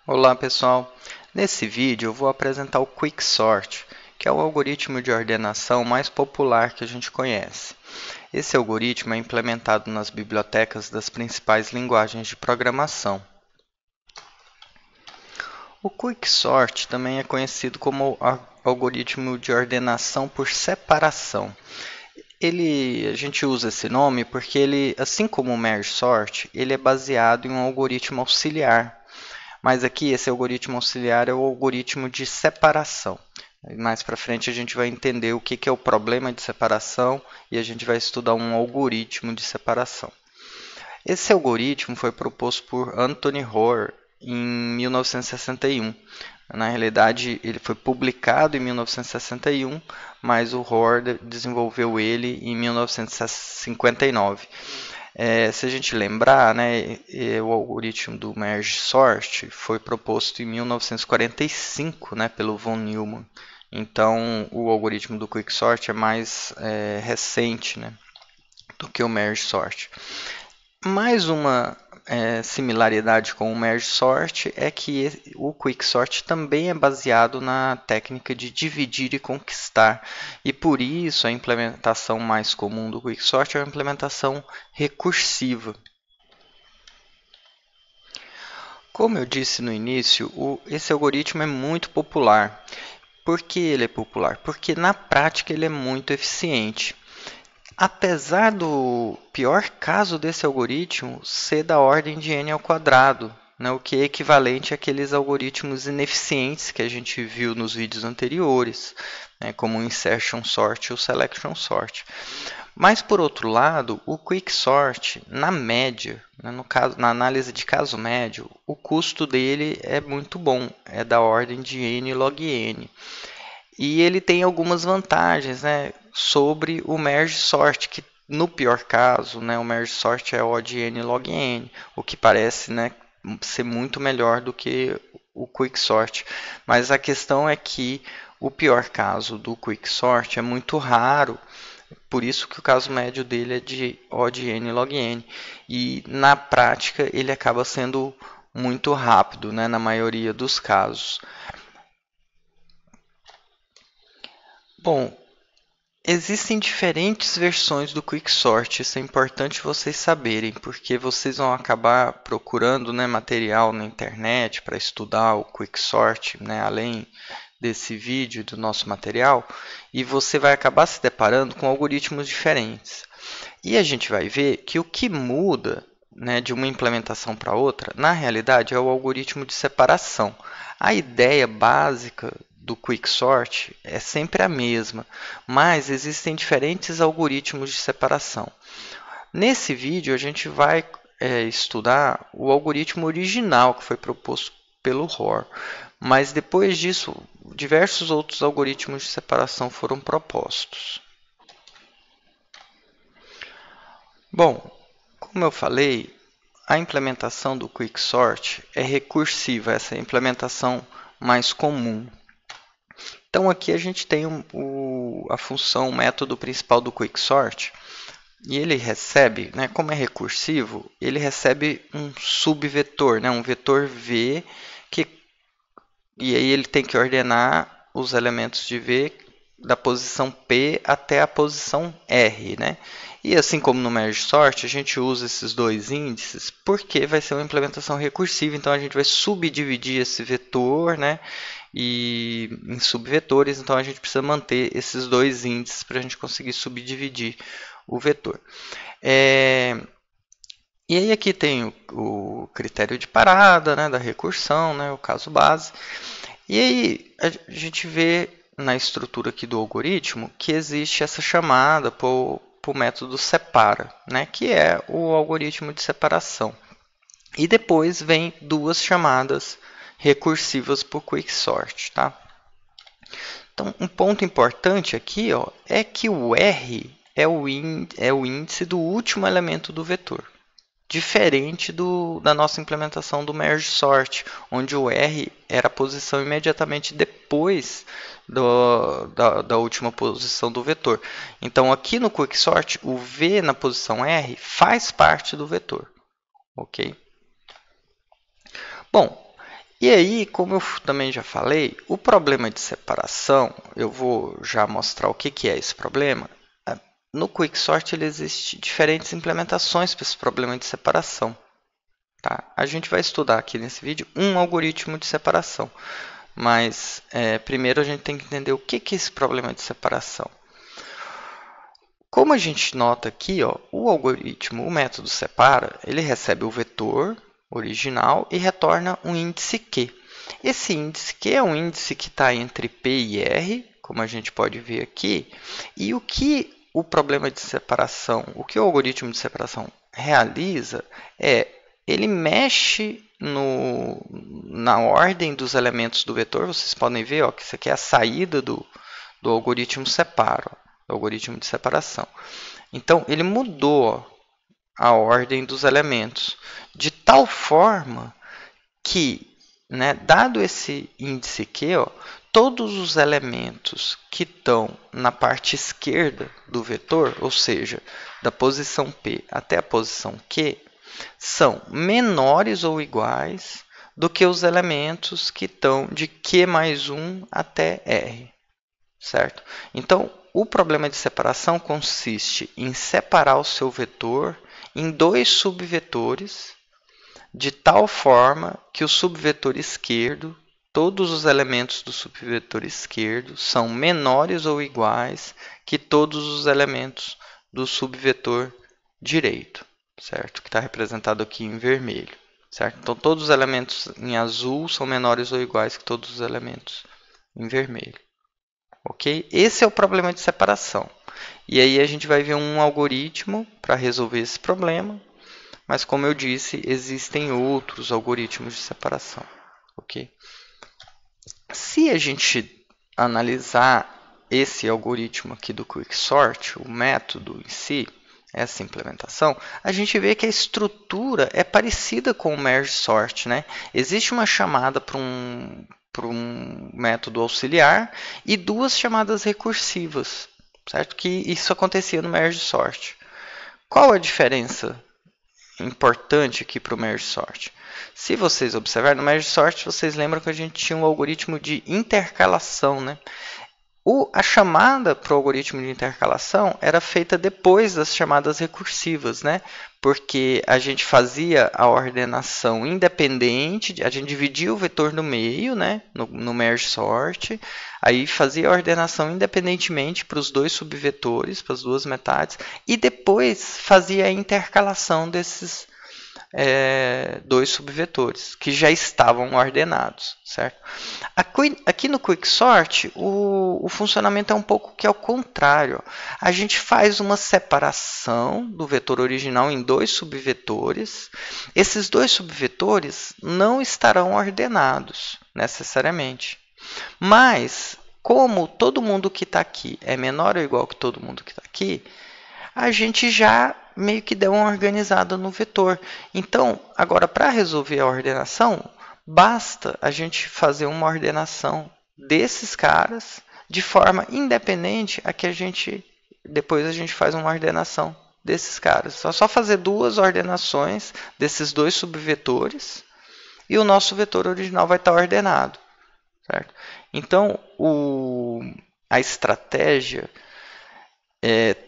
Olá pessoal, nesse vídeo eu vou apresentar o Quicksort, que é o algoritmo de ordenação mais popular que a gente conhece. Esse algoritmo é implementado nas bibliotecas das principais linguagens de programação. O Quicksort também é conhecido como algoritmo de ordenação por separação. A gente usa esse nome porque ele, assim como o Merge Sort, ele é baseado em um algoritmo auxiliar. Mas aqui esse algoritmo auxiliar é o algoritmo de separação. Mais para frente a gente vai entender o que é o problema de separação e a gente vai estudar um algoritmo de separação. Esse algoritmo foi proposto por Anthony Hoare em 1961. Na realidade, ele foi publicado em 1961, mas o Hoare desenvolveu ele em 1959. Se a gente lembrar, né, o algoritmo do Merge Sort foi proposto em 1945, né, pelo von Neumann. Então, o algoritmo do Quicksort é mais recente, né, do que o Merge Sort. Mais uma similaridade com o Merge Sort é que o Quicksort também é baseado na técnica de dividir e conquistar, e por isso a implementação mais comum do Quicksort é a implementação recursiva. Como eu disse no início, esse algoritmo é muito popular. Por que ele é popular? Porque na prática ele é muito eficiente. Apesar do pior caso desse algoritmo ser da ordem de n ao quadrado, né, o que é equivalente àqueles algoritmos ineficientes que a gente viu nos vídeos anteriores, né, como o insertion sort e o selection sort. Mas, por outro lado, o quicksort, na média, né, na análise de caso médio, o custo dele é muito bom, é da ordem de n log n. E ele tem algumas vantagens, né, sobre o merge sort, que no pior caso, né, o merge sort é O de n log n, o que parece, né, ser muito melhor do que o quicksort. Mas a questão é que o pior caso do quicksort é muito raro, por isso que o caso médio dele é de O de n log n. E na prática ele acaba sendo muito rápido, né, na maioria dos casos. Bom, existem diferentes versões do Quicksort, isso é importante vocês saberem, porque vocês vão acabar procurando, né, material na internet para estudar o Quicksort, né, além desse vídeo do nosso material, e você vai acabar se deparando com algoritmos diferentes. E a gente vai ver que o que muda, né, de uma implementação para outra, na realidade, é o algoritmo de separação. A ideia básica do Quicksort é sempre a mesma, mas existem diferentes algoritmos de separação. Nesse vídeo, a gente vai estudar o algoritmo original que foi proposto pelo Hoare, mas depois disso, diversos outros algoritmos de separação foram propostos. Bom, como eu falei, a implementação do Quicksort é recursiva, essa é a implementação mais comum. Então aqui a gente tem a função, o método principal do Quicksort, e ele recebe, né, como é recursivo, ele recebe um subvetor, né, um vetor V, e aí ele tem que ordenar os elementos de V da posição P até a posição R, né? E assim como no Merge Sort, a gente usa esses dois índices porque vai ser uma implementação recursiva, então a gente vai subdividir esse vetor, né, e em subvetores, então a gente precisa manter esses dois índices para a gente conseguir subdividir o vetor. E aí aqui tem o critério de parada, né, da recursão, né, o caso base. E aí a gente vê na estrutura aqui do algoritmo que existe essa chamada para o método separa, né, que é o algoritmo de separação. E depois vem duas chamadas recursivas para o quicksort. Tá? Então, um ponto importante aqui, ó, é que o R é o índice do último elemento do vetor. Diferente da nossa implementação do Merge Sort, onde o R era a posição imediatamente depois da última posição do vetor. Então, aqui no Quicksort, o V na posição R faz parte do vetor. Ok? Bom, E aí, como eu também já falei, o problema de separação, eu vou já mostrar o que é esse problema. No Quicksort ele existe diferentes implementações para esse problema de separação. Tá? A gente vai estudar aqui nesse vídeo um algoritmo de separação. Mas primeiro a gente tem que entender o que é esse problema de separação. Como a gente nota aqui, ó, o algoritmo, o método separa, ele recebe o vetor original e retorna um índice Q. Esse índice Q é um índice que está entre P e R, como a gente pode ver aqui, e o que o problema de separação, o que o algoritmo de separação realiza é, ele mexe na ordem dos elementos do vetor. Vocês podem ver ó, que isso aqui é a saída do algoritmo separa, o algoritmo de separação. Então, ele mudou a ordem dos elementos de tal forma que, né, dado esse índice Q, ó, todos os elementos que estão na parte esquerda do vetor, ou seja, da posição P até a posição Q, são menores ou iguais do que os elementos que estão de Q mais 1 até R. Certo? Então, o problema de separação consiste em separar o seu vetor em dois subvetores, de tal forma que o subvetor esquerdo, todos os elementos do subvetor esquerdo são menores ou iguais que todos os elementos do subvetor direito, certo? Que está representado aqui em vermelho, certo? Então, todos os elementos em azul são menores ou iguais que todos os elementos em vermelho. Ok? Esse é o problema de separação. E aí a gente vai ver um algoritmo para resolver esse problema. Mas como eu disse, existem outros algoritmos de separação. Ok? Se a gente analisar esse algoritmo aqui do Quicksort, o método em si, essa implementação, a gente vê que a estrutura é parecida com o Merge Sort, né? Existe uma chamada para um método auxiliar e duas chamadas recursivas, certo? Que isso acontecia no Merge Sort. Qual a diferença importante aqui para o Merge Sort? Se vocês observarem, no Merge Sort, vocês lembram que a gente tinha um algoritmo de intercalação, né? A chamada para o algoritmo de intercalação era feita depois das chamadas recursivas, né? Porque a gente fazia a ordenação independente, a gente dividia o vetor no meio, né? no merge sort, aí fazia a ordenação independentemente para os dois subvetores, para as duas metades, e depois fazia a intercalação desses dois subvetores que já estavam ordenados, certo? Aqui no Quicksort, o funcionamento é um pouco que é o contrário. A gente faz uma separação do vetor original em dois subvetores. Esses dois subvetores não estarão ordenados necessariamente. Mas, como todo mundo que está aqui é menor ou igual que todo mundo que está aqui, a gente já meio que deu uma organizada no vetor. Então, agora para resolver a ordenação, basta a gente fazer uma ordenação desses caras de forma independente a que depois a gente faz uma ordenação desses caras. É só fazer duas ordenações desses dois subvetores e o nosso vetor original vai estar ordenado, certo? Então, a estratégia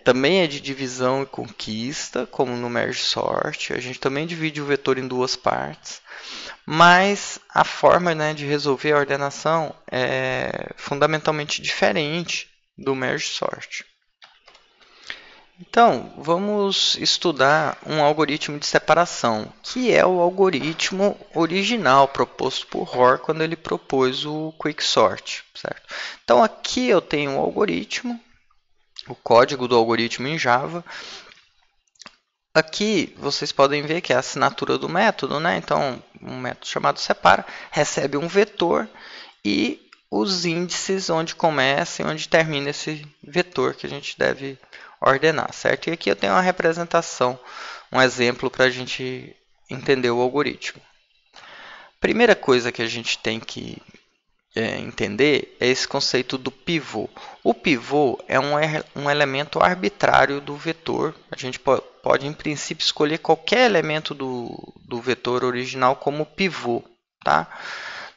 também é de divisão e conquista, como no Merge Sort. A gente também divide o vetor em duas partes. Mas a forma, né, de resolver a ordenação é fundamentalmente diferente do Merge Sort. Então, vamos estudar um algoritmo de separação, que é o algoritmo original proposto por Hoare quando ele propôs o Quicksort, certo? Então, aqui eu tenho um algoritmo, o código do algoritmo em Java. Aqui vocês podem ver que é a assinatura do método, né? Então, um método chamado separa recebe um vetor e os índices onde começa e onde termina esse vetor que a gente deve ordenar, certo? E aqui eu tenho uma representação, um exemplo para a gente entender o algoritmo. Primeira coisa que a gente tem que entender é esse conceito do pivô. O pivô é um elemento arbitrário do vetor. A gente pode, em princípio, escolher qualquer elemento do vetor original como pivô, tá?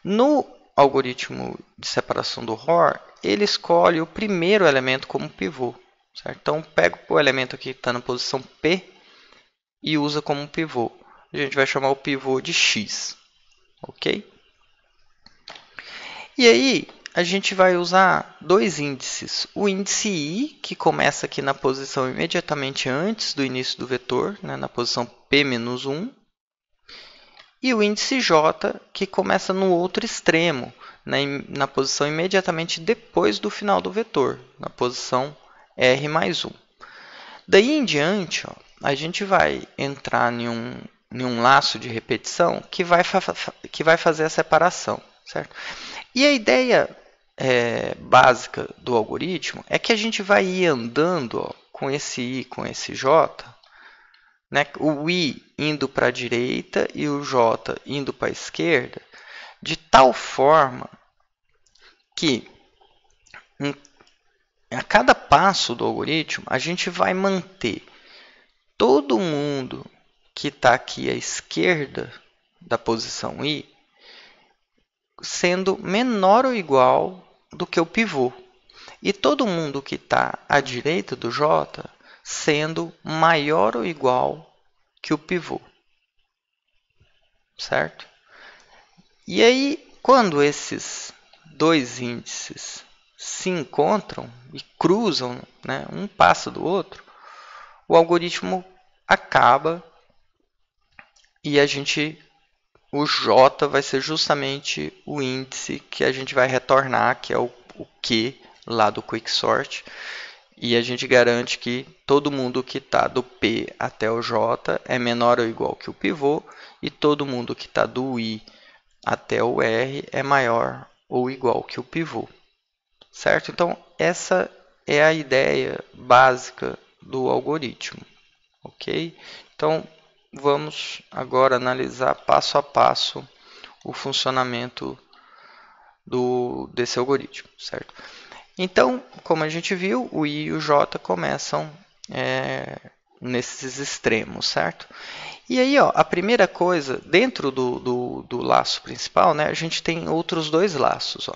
No algoritmo de separação do OR, ele escolhe o primeiro elemento como pivô. Certo? Então, pega o elemento aqui que está na posição P e usa como pivô. A gente vai chamar o pivô de X. Ok? E aí, a gente vai usar dois índices. O índice I, que começa aqui na posição imediatamente antes do início do vetor, né, na posição P-1. E o índice J, que começa no outro extremo, na posição imediatamente depois do final do vetor, na posição R mais 1. Daí em diante, ó, a gente vai entrar em um laço de repetição que vai fazer a separação. Certo? E a ideia básica do algoritmo é que a gente vai ir andando, ó, com esse I, com esse J, né, o I indo para a direita e o J indo para a esquerda, de tal forma que a cada passo do algoritmo a gente vai manter todo mundo que está aqui à esquerda da posição I sendo menor ou igual do que o pivô. E todo mundo que está à direita do J sendo maior ou igual que o pivô. Certo? E aí, quando esses dois índices se encontram e cruzam, né, um passa do outro, o algoritmo acaba e o J vai ser justamente o índice que a gente vai retornar, que é o Q lá do Quicksort. E a gente garante que todo mundo que está do P até o J é menor ou igual que o pivô, e todo mundo que está do I até o R é maior ou igual que o pivô. Certo? Então, essa é a ideia básica do algoritmo. Ok? Então, vamos agora analisar passo a passo o funcionamento desse algoritmo, certo? Então, como a gente viu, o I e o J começam nesses extremos, certo? E aí, ó, a primeira coisa, dentro do laço principal, né, a gente tem outros dois laços. Ó.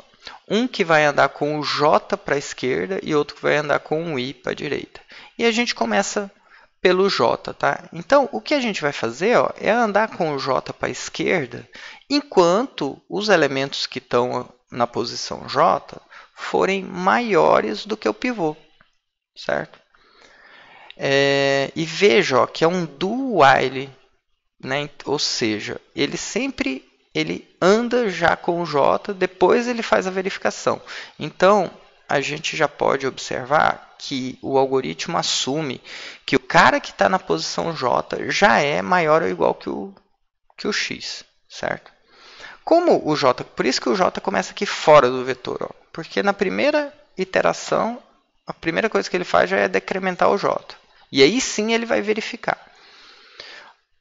Um que vai andar com o J para a esquerda e outro que vai andar com o I para a direita. E a gente começa pelo J, tá? Então, o que a gente vai fazer, ó, é andar com o J para a esquerda, enquanto os elementos que estão na posição J forem maiores do que o pivô, certo? E veja, ó, que é um do while, né? Ou seja, ele anda já com o J, depois ele faz a verificação. Então, a gente já pode observar que o algoritmo assume que o cara que está na posição J já é maior ou igual que o X, certo? Como o J, por isso que o J começa aqui fora do vetor, ó, porque na primeira iteração, a primeira coisa que ele faz já é decrementar o J. E aí sim ele vai verificar.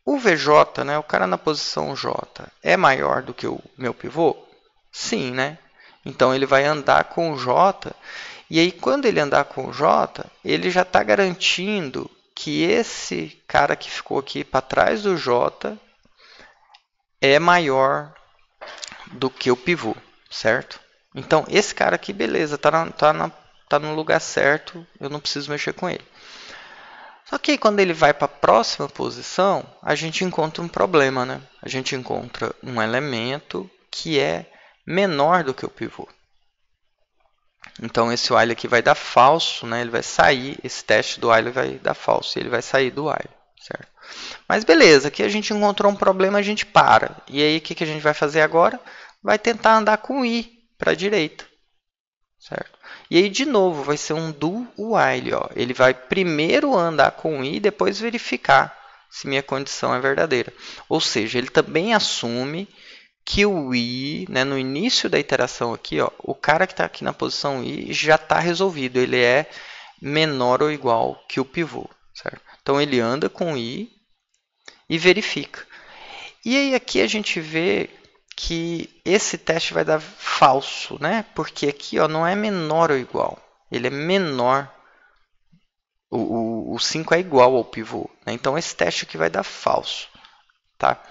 O VJ, né, o cara na posição J, é maior do que o meu pivô? Sim, né? Então ele vai andar com o J, e aí quando ele andar com o J, ele já está garantindo que esse cara que ficou aqui para trás do J é maior do que o pivô, certo? Então esse cara aqui, beleza, tá no lugar certo, eu não preciso mexer com ele. Só que quando ele vai para a próxima posição, a gente encontra um problema, né? A gente encontra um elemento que é menor do que o pivô. Então esse while aqui vai dar falso, né? Ele vai sair, esse teste do while vai dar falso, e ele vai sair do while, certo? Mas beleza, aqui a gente encontrou um problema, a gente para. E aí o que a gente vai fazer agora? Vai tentar andar com o I para a direita, certo? E aí, de novo, vai ser um do while. Ó. Ele vai primeiro andar com o I e depois verificar se minha condição é verdadeira. Ou seja, ele também assume que o I, né, no início da iteração aqui, ó, o cara que está aqui na posição I já está resolvido. Ele é menor ou igual que o pivô. Certo? Então, ele anda com o I e verifica. E aí aqui a gente vê que esse teste vai dar falso, né? Porque aqui ó, não é menor ou igual, ele é menor. O 5 é igual ao pivô, né? Então esse teste aqui vai dar falso. Tá?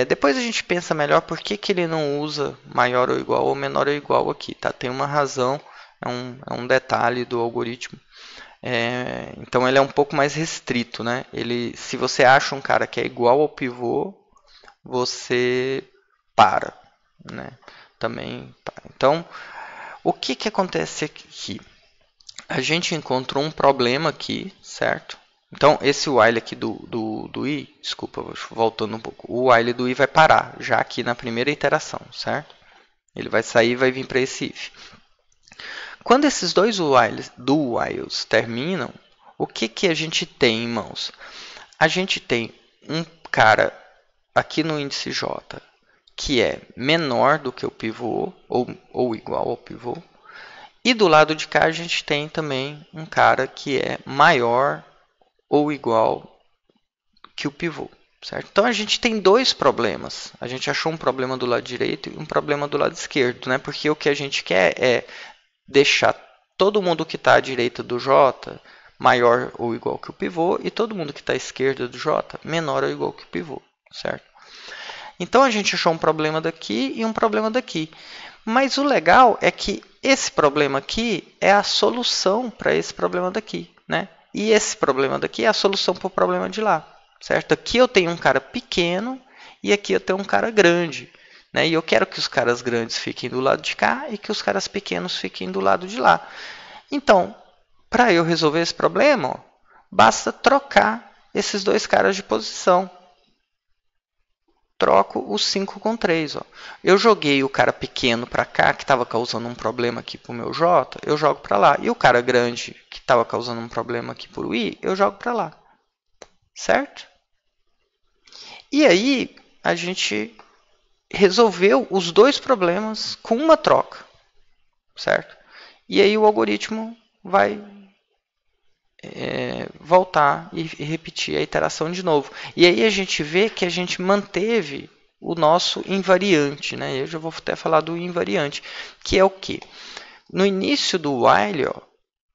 Depois a gente pensa melhor por que ele não usa maior ou igual ou menor ou igual aqui. Tá? Tem uma razão, é um detalhe do algoritmo. Então ele é um pouco mais restrito. Né? Se você acha um cara que é igual ao pivô, você para. Né? Também para. Então, o que acontece aqui? A gente encontrou um problema aqui, certo? Então, esse while aqui do i, desculpa, voltando um pouco. O while do i vai parar, já aqui na primeira iteração, certo? Ele vai sair e vai vir para esse if. Quando esses dois whiles terminam, o que a gente tem em mãos? A gente tem um cara aqui no índice j que é menor do que o pivô, ou igual ao pivô. E do lado de cá a gente tem também um cara que é maior ou igual que o pivô. Certo? Então a gente tem dois problemas. A gente achou um problema do lado direito e um problema do lado esquerdo. Né? Porque o que a gente quer é deixar todo mundo que está à direita do J maior ou igual que o pivô e todo mundo que está à esquerda do J menor ou igual que o pivô. Certo? Então a gente achou um problema daqui e um problema daqui. Mas o legal é que esse problema aqui é a solução para esse problema daqui. Né? E esse problema daqui é a solução para o problema de lá. Certo? Aqui eu tenho um cara pequeno e aqui eu tenho um cara grande. Né? E eu quero que os caras grandes fiquem do lado de cá e que os caras pequenos fiquem do lado de lá. Então, para eu resolver esse problema, ó, basta trocar esses dois caras de posição. Troco o 5 com 3. Ó. Eu joguei o cara pequeno para cá, que estava causando um problema aqui para o meu J, eu jogo para lá. E o cara grande, que estava causando um problema aqui para o I, eu jogo para lá. Certo? E aí, a gente resolveu os dois problemas com uma troca. Certo? E aí o algoritmo vai voltar e repetir a iteração de novo. E aí a gente vê que a gente manteve o nosso invariante. Né? Eu já vou até falar do invariante, que é o quê? No início do while, ó,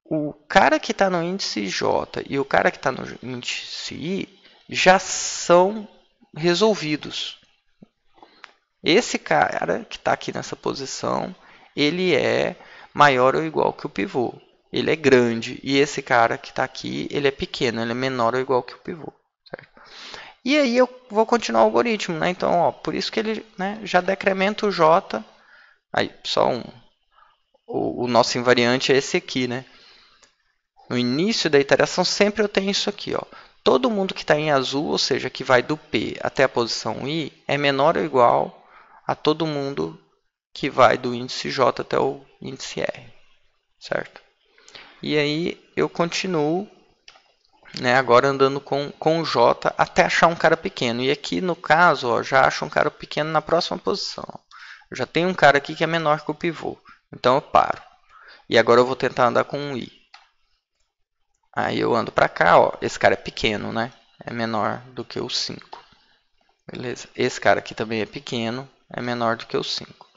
o cara que está no índice J e o cara que está no índice I já são resolvidos. Esse cara que está aqui nessa posição, ele é maior ou igual que o pivô. Ele é grande. E esse cara que está aqui, ele é pequeno. Ele é menor ou igual que o pivô. Certo? E aí eu vou continuar o algoritmo. Né? Então, ó, por isso que ele, né, já decrementa o J. Aí, só o nosso invariante é esse aqui. Né? No início da iteração, sempre eu tenho isso aqui. Ó. Todo mundo que está em azul, ou seja, que vai do P até a posição I, é menor ou igual a todo mundo que vai do índice J até o índice R. Certo? E aí eu continuo, né, agora andando com o J até achar um cara pequeno. E aqui no caso, ó, já acho um cara pequeno na próxima posição. Eu já tenho um cara aqui que é menor que o pivô. Então eu paro. E agora eu vou tentar andar com um I. Aí eu ando para cá, ó, esse cara é pequeno, né? É menor do que o 5. Beleza? Esse cara aqui também é pequeno, é menor do que o 5.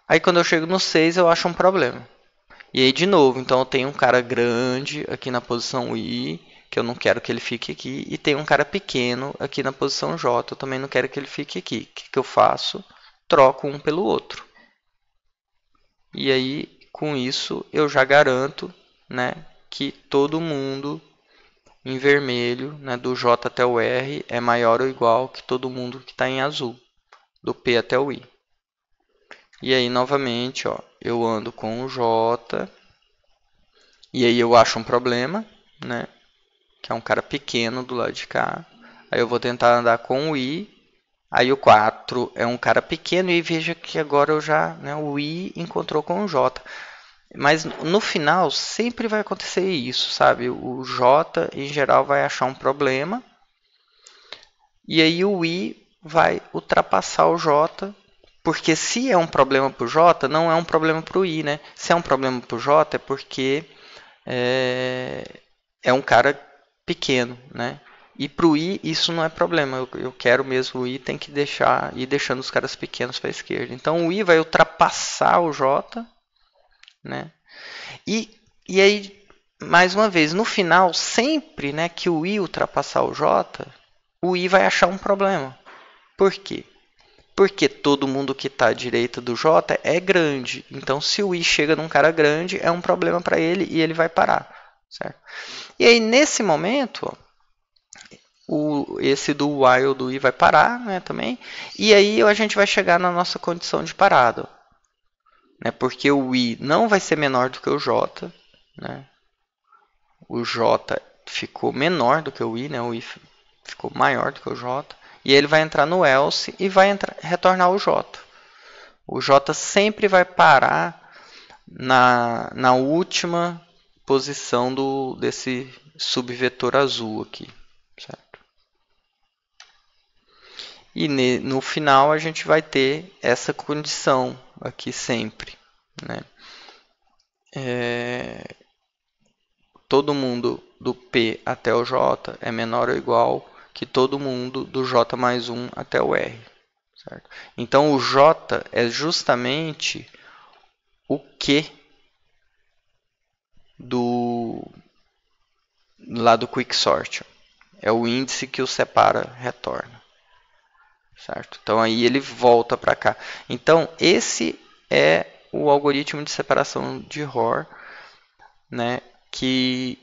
Aí quando eu chego no 6 eu acho um problema. E aí, de novo, então eu tenho um cara grande aqui na posição I, que eu não quero que ele fique aqui, e tem um cara pequeno aqui na posição J, eu também não quero que ele fique aqui. O que eu faço? Troco um pelo outro. E aí, com isso, eu já garanto, né, que todo mundo em vermelho, né, do J até o R, é maior ou igual que todo mundo que está em azul, do P até o I. E aí, novamente, ó, eu ando com o J. E aí eu acho um problema, né? Que é um cara pequeno do lado de cá. Aí eu vou tentar andar com o I. Aí o 4 é um cara pequeno. E veja que agora eu já, né, o I encontrou com o J. Mas no final sempre vai acontecer isso, sabe? O J em geral vai achar um problema. E aí o I vai ultrapassar o J. Porque se é um problema para o J, não é um problema para o I, né? Se é um problema para o J, é porque é um cara pequeno, né? E para o I, isso não é problema. Eu quero mesmo o I, tem que ir deixando os caras pequenos para a esquerda. Então o I vai ultrapassar o J, né? E aí, mais uma vez, no final, sempre, né, que o I ultrapassar o J, o I vai achar um problema. Por quê? Porque todo mundo que está à direita do J é grande. Então, se o I chega num cara grande, é um problema para ele e ele vai parar. Certo? E aí, nesse momento, esse do while do I vai parar, né, também. E aí a gente vai chegar na nossa condição de parado. Né, porque o I não vai ser menor do que o J. Né? O J ficou menor do que o I, né? O I ficou maior do que o J. E ele vai entrar no else e vai retornar o J. O J sempre vai parar na última posição desse subvetor azul aqui. Certo? E no final a gente vai ter essa condição aqui sempre. Né? Todo mundo do P até o J é menor ou igual que todo mundo do J mais 1 até o R. Certo? Então, o J é justamente o Q lá do Quicksort. É o índice que o separa retorna. Certo? Então, aí ele volta para cá. Então, esse é o algoritmo de separação de Hoare, né, que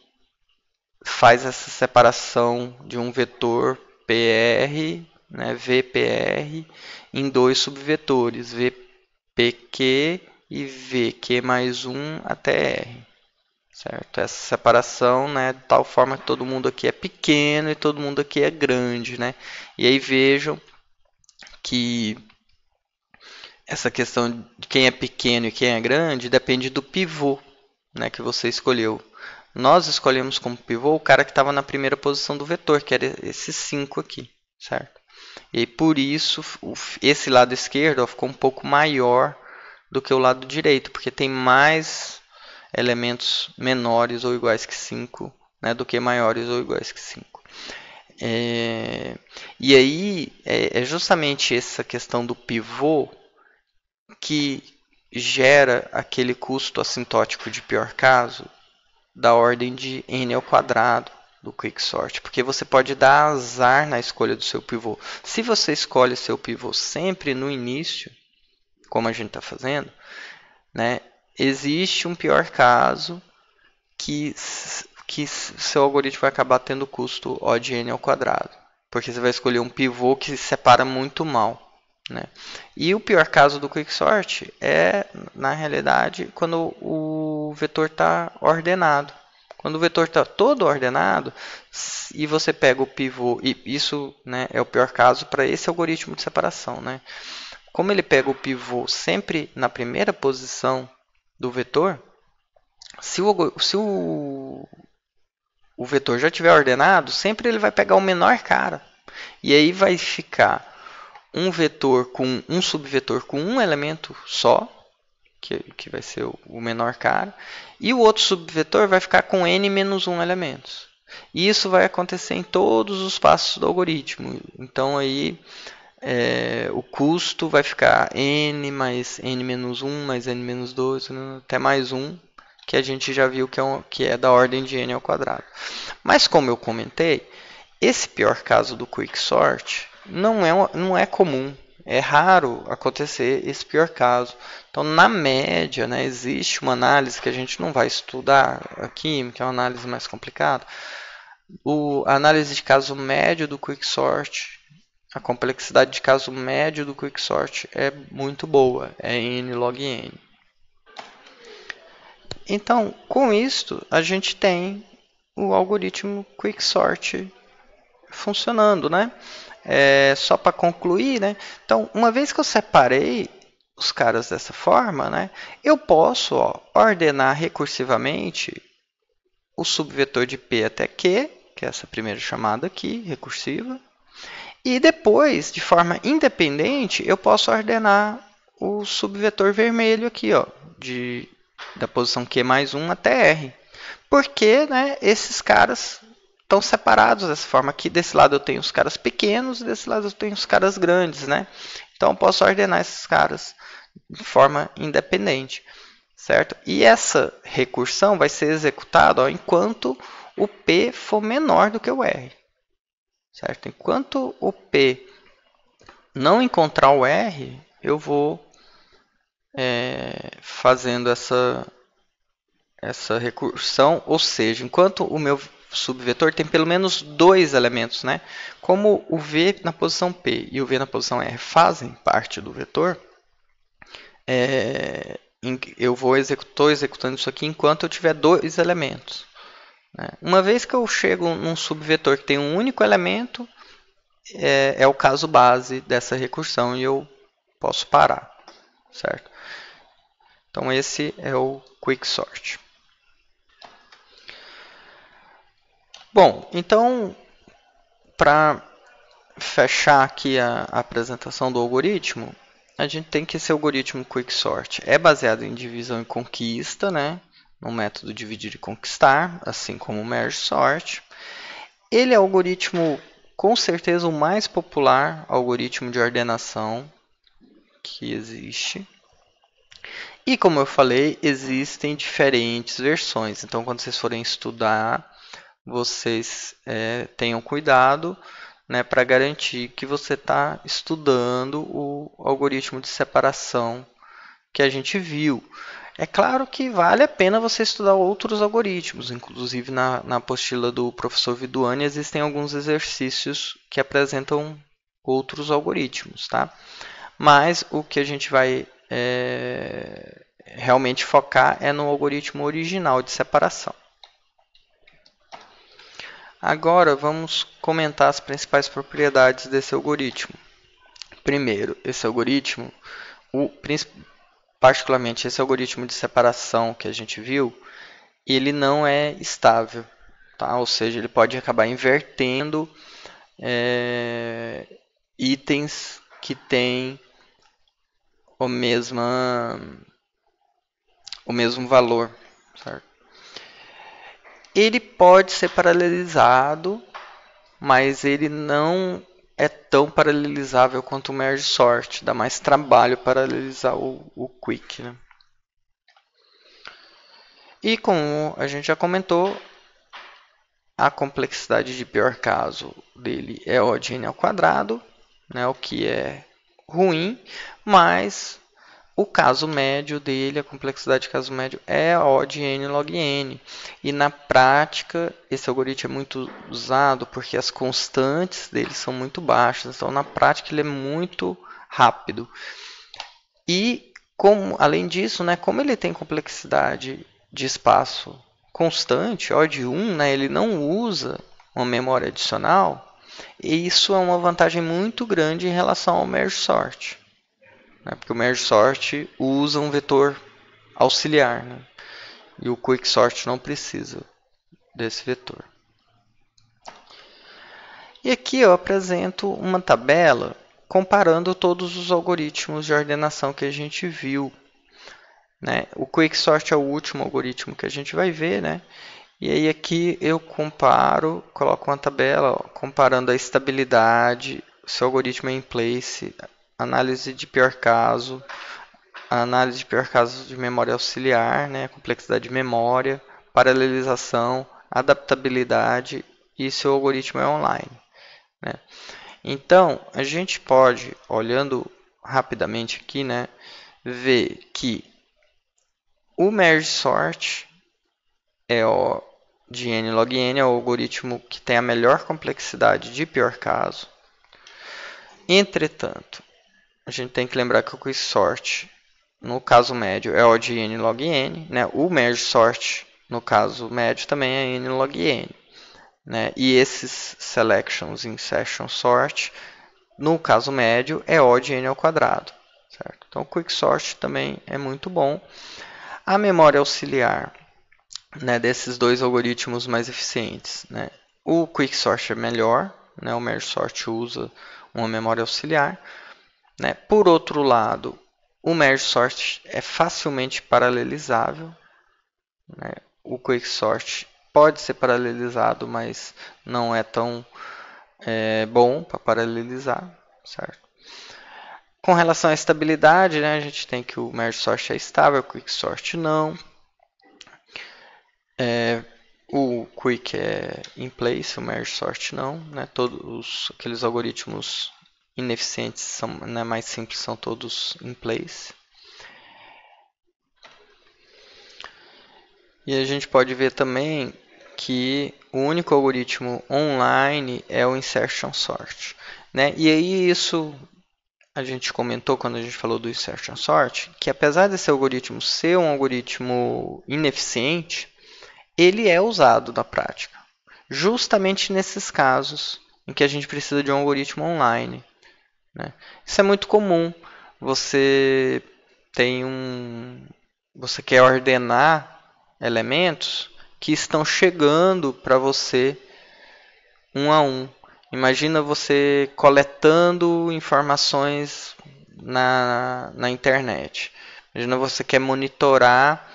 faz essa separação de um vetor PR, né, VPR, em dois subvetores, VPQ e VQ mais 1 até R. Certo? Essa separação, né, de tal forma que todo mundo aqui é pequeno e todo mundo aqui é grande. Né? E aí vejam que essa questão de quem é pequeno e quem é grande depende do pivô, né, que você escolheu. Nós escolhemos como pivô o cara que estava na primeira posição do vetor, que era esse 5 aqui, certo? E aí, por isso, esse lado esquerdo ficou um pouco maior do que o lado direito, porque tem mais elementos menores ou iguais que 5, né, do que maiores ou iguais que 5. E aí, é justamente essa questão do pivô que gera aquele custo assintótico de pior caso, da ordem de n ao quadrado do Quicksort, porque você pode dar azar na escolha do seu pivô. Se você escolhe seu pivô sempre no início, como a gente está fazendo, né, existe um pior caso que seu algoritmo vai acabar tendo custo O de n ao quadrado, porque você vai escolher um pivô que se separa muito mal. Né? E o pior caso do Quicksort é, na realidade, quando o vetor está ordenado. Quando o vetor está todo ordenado e você pega o pivô, e isso, né, é o pior caso para esse algoritmo de separação. Né? Como ele pega o pivô sempre na primeira posição do vetor, se o vetor já estiver ordenado, sempre ele vai pegar o menor cara. E aí vai ficar um vetor com um subvetor com um elemento só, que vai ser o menor cara, e o outro subvetor vai ficar com n menos 1 elementos. E isso vai acontecer em todos os passos do algoritmo. Então aí o custo vai ficar n mais n menos 1 mais n menos 2 até mais 1, que a gente já viu que é da ordem de n ao quadrado. Mas como eu comentei, esse pior caso do Quicksort não é comum, é raro acontecer esse pior caso. Então, na média, né, existe uma análise que a gente não vai estudar aqui, que é uma análise mais complicada. A análise de caso médio do Quicksort, a complexidade de caso médio do Quicksort é muito boa, é n log n. Então, com isto, a gente tem o algoritmo Quicksort funcionando, né? Só para concluir, né? Então, uma vez que eu separei os caras dessa forma, né, eu posso ordenar recursivamente o subvetor de P até Q, que é essa primeira chamada aqui, recursiva, e depois, de forma independente, eu posso ordenar o subvetor vermelho aqui, da posição Q mais 1 até R. Porque, né, esses caras estão separados dessa forma. Aqui desse lado eu tenho os caras pequenos e desse lado eu tenho os caras grandes, né? Então eu posso ordenar esses caras de forma independente, certo? E essa recursão vai ser executada enquanto o P for menor do que o R, certo? Enquanto o P não encontrar o R, eu vou fazendo essa recursão, ou seja, enquanto o meu subvetor tem pelo menos dois elementos, né? Como o V na posição P e o V na posição R fazem parte do vetor, eu estou executando isso aqui enquanto eu tiver dois elementos. Né? Uma vez que eu chego num subvetor que tem um único elemento, é o caso base dessa recursão e eu posso parar, certo? Então esse é o quicksort. Bom, então para fechar aqui a apresentação do algoritmo, a gente tem que esse algoritmo quicksort é baseado em divisão e conquista, né? No método dividir e conquistar, assim como o merge sort. Ele é o algoritmo com certeza o mais popular algoritmo de ordenação que existe. E como eu falei, existem diferentes versões. Então, quando vocês forem estudar, vocês tenham cuidado, né, para garantir que você está estudando o algoritmo de separação que a gente viu. É claro que vale a pena você estudar outros algoritmos, inclusive na apostila do professor Viduani existem alguns exercícios que apresentam outros algoritmos, tá? Mas o que a gente vai realmente focar é no algoritmo original de separação. Agora vamos comentar as principais propriedades desse algoritmo. Primeiro, esse algoritmo, particularmente esse algoritmo de separação que a gente viu, ele não é estável, tá? Ou seja, ele pode acabar invertendo itens que têm o mesmo valor, certo? Ele pode ser paralelizado, mas ele não é tão paralelizável quanto o merge sort, dá mais trabalho paralelizar o quick, né? E como a gente já comentou, a complexidade de pior caso dele é O de n ao quadrado, né, o que é ruim, mas o caso médio dele, a complexidade de caso médio é O de n log n. E na prática, esse algoritmo é muito usado porque as constantes dele são muito baixas. Então, na prática, ele é muito rápido. E, além disso, né, como ele tem complexidade de espaço constante, O de 1, né, ele não usa uma memória adicional, e isso é uma vantagem muito grande em relação ao merge sort. Né, porque o merge sort usa um vetor auxiliar, né, e o quicksort não precisa desse vetor. E aqui eu apresento uma tabela comparando todos os algoritmos de ordenação que a gente viu. Né? O quicksort é o último algoritmo que a gente vai ver, né? E aí aqui eu comparo, coloco uma tabela ó, comparando a estabilidade, se o algoritmo é in place, análise de pior caso, a análise de pior caso de memória auxiliar, né? Complexidade de memória, paralelização, adaptabilidade e se o algoritmo é online. Né? Então, a gente pode, olhando rapidamente aqui, né, ver que o merge sort é o de n log n, é o algoritmo que tem a melhor complexidade de pior caso. Entretanto, a gente tem que lembrar que o quicksort, no caso médio, é o de n log n. Né? O merge sort, no caso médio, também é n log n. Né? E esses selections em session sort, no caso médio, é O de n ao quadrado. Certo? Então, o quicksort também é muito bom. A memória auxiliar, né, desses dois algoritmos mais eficientes, né? O quicksort é melhor, né? O merge sort usa uma memória auxiliar. Né? Por outro lado, o merge sort é facilmente paralelizável. Né? O quicksort pode ser paralelizado, mas não é tão bom para paralelizar. Certo? Com relação à estabilidade, né, a gente tem que o merge sort é estável, o quicksort não. O quick é in place, o merge sort não. Né, todos aqueles algoritmos ineficientes são, né, mais simples são todos in place. E a gente pode ver também que o único algoritmo online é o insertion sort, né? E aí isso a gente comentou quando a gente falou do insertion sort, que apesar desse algoritmo ser um algoritmo ineficiente, ele é usado na prática, justamente nesses casos em que a gente precisa de um algoritmo online, né? Isso é muito comum. Você tem você quer ordenar elementos que estão chegando para você um a um. Imagina você coletando informações na internet. Imagina você quer monitorar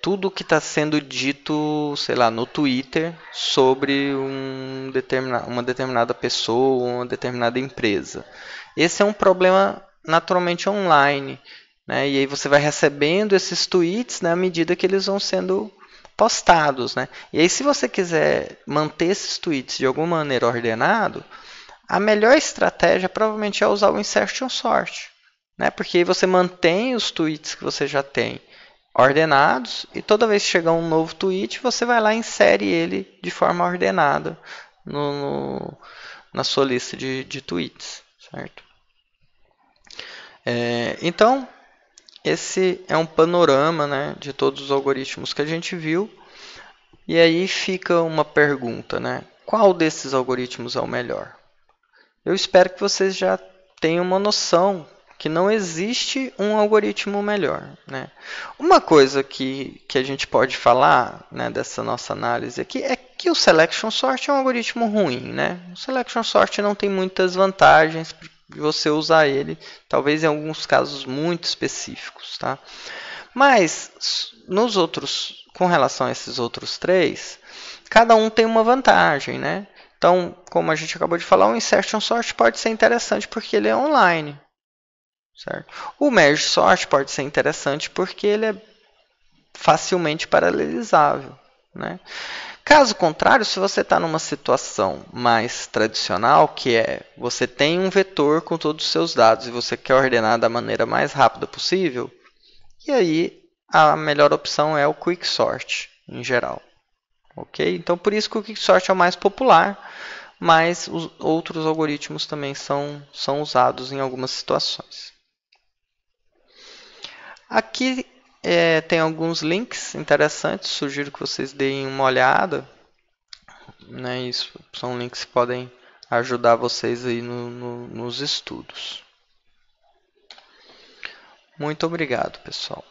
tudo que está sendo dito, sei lá, no Twitter sobre uma determinada pessoa, uma determinada empresa. Esse é um problema naturalmente online, né? E aí você vai recebendo esses tweets, né, à medida que eles vão sendo postados, né? E aí se você quiser manter esses tweets de alguma maneira ordenado, a melhor estratégia provavelmente é usar o insertion sort, né? Porque aí você mantém os tweets que você já tem ordenados e toda vez que chegar um novo tweet, você vai lá e insere ele de forma ordenada na sua lista de tweets, certo? Então, esse é um panorama, né, de todos os algoritmos que a gente viu. E aí fica uma pergunta, né? Qual desses algoritmos é o melhor? Eu espero que vocês já tenham uma noção que não existe um algoritmo melhor, né? Uma coisa que a gente pode falar, né, dessa nossa análise aqui é que o Selection Sort é um algoritmo ruim, né? O Selection Sort não tem muitas vantagens de você usar ele, talvez em alguns casos muito específicos, tá? Mas nos outros, com relação a esses outros três, cada um tem uma vantagem, né? Então, como a gente acabou de falar, o insertion sort pode ser interessante porque ele é online, certo? O merge sort pode ser interessante porque ele é facilmente paralelizável, né? Caso contrário, se você está numa situação mais tradicional, que é você tem um vetor com todos os seus dados e você quer ordenar da maneira mais rápida possível, e aí a melhor opção é o quicksort em geral. Ok? Então por isso que o quicksort é o mais popular, mas os outros algoritmos também são usados em algumas situações. Aqui tem alguns links interessantes, sugiro que vocês deem uma olhada, né? Isso são links que podem ajudar vocês aí nos estudos. Muito obrigado, pessoal.